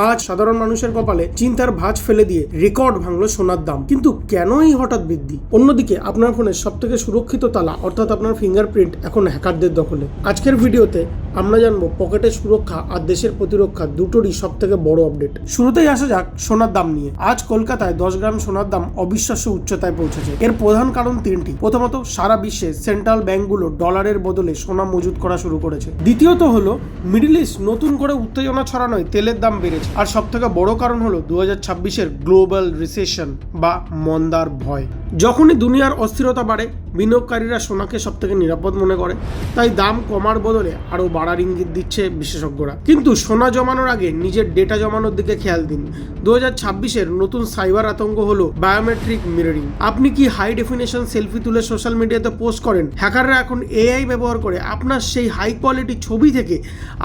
আজ সাধারণ মানুষের কপালে চিন্তার ভাঁজ ফেলে দিয়ে রেকর্ড ভাঙলো সোনার দাম। কিন্তু কেন এই হঠাৎ বৃদ্ধি? অন্যদিকে আপনার ফোনের সবথেকে সুরক্ষিত তালা অর্থাৎ আপনার ফিঙ্গারপ্রিন্ট এখন হ্যাকারদের দখলে। আজকের ভিডিওতে আমরা জানবো পকেটের সুরক্ষা আর দেশের প্রতিরক্ষা দুটোরই সব থেকে বড় আপডেট। শুরুতেই আসা যাক সোনার দাম নিয়ে। আজ কলকাতায় 10 গ্রাম সোনার দাম অবিশ্বাস্য উচ্চতায় পৌঁছেছে। এর প্রধান কারণ তিনটি। প্রথমত, সারা বিশ্বে সেন্ট্রাল ব্যাংকগুলো ডলারের বদলে সোনা মজুত করা শুরু করেছে। দ্বিতীয়ত হলো মিডল ইস্ট নতুন করে উত্তেজনা ছড়ানোয় তেলের দাম বেড়েছে। আর সব থেকে বড় কারণ হলো 2026-এর গ্লোবাল রিসেশন বা মন্দার ভয়। যখনই দুনিয়ার অস্থিরতা বাড়ে, বিনিয়োগকারীরা সোনাকে সব থেকে নিরাপদ মনে করে, তাই দাম কমার বদলে আরও বাড়ার ইঙ্গিত দিচ্ছে বিশেষজ্ঞরা। কিন্তু সোনা জমানোর আগে নিজের ডেটা জমানোর দিকে খেয়াল দিন। 2026-এর নতুন সাইবার আতঙ্ক হলো বায়োমেট্রিক মিররিং। আপনি কি হাই ডেফিনেশন সেলফি তুলে সোশ্যাল মিডিয়াতে পোস্ট করেন? হ্যাকাররা এখন এআই ব্যবহার করে আপনার সেই হাই কোয়ালিটি ছবি থেকে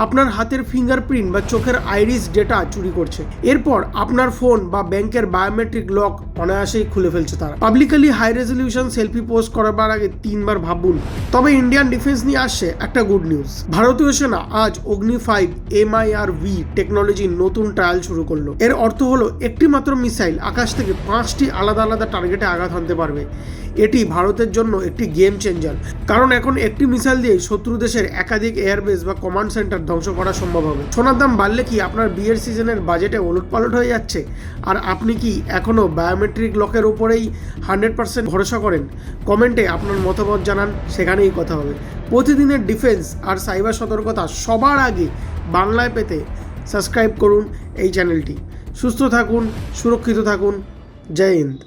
আপনার হাতের ফিঙ্গারপ্রিন্ট বা চোখের আইরিস ডেটা চুরি করছে। এরপর আপনার ফোন বা ব্যাংকের বায়োমেট্রিক লক অনায়াসেই খুলে ফেলছে তারা। Publicly high resolution selfie post করার আগে 3 বার ভাবুন। তবে ইন্ডিয়ান ডিফেন্স নিয়ে আসছে একটা গুড নিউজ। ভারতীয় সেনা আজ অগ্নি 5 MIRV টেকনোলজির নতুন ট্রায়াল শুরু করলো। এর অর্থ হলো একটি মাত্র মিসাইল আকাশ থেকে 5টি আলাদা আলাদা টার্গেটে আঘাত হানতে পারবে। এটি ভারতের জন্য একটি গেম চেঞ্জার, কারণ এখন একটি মিসাইল দিয়ে শত্রু দেশের একাধিক এয়ারবেস বা কমান্ড সেন্টার ধ্বংস করা সম্ভব হবে। সোনার দাম বাড়লে কি আপনার বিয়ের সিজনের বাজেটে ওলটপালট হয়ে যাচ্ছে? আর আপনি কি এখনও বায়োমেট্রিক লকের উপরেই 100% ভরসা করেন? কমেন্টে আপনার মতামত জানান, সেখানেই কথা হবে। প্রতিদিনের ডিফেন্স আর সাইবার সতর্কতা সবার আগে বাংলায় পেতে সাবস্ক্রাইব করুন এই চ্যানেলটি। সুস্থ থাকুন, সুরক্ষিত থাকুন। জয় হিন্দ।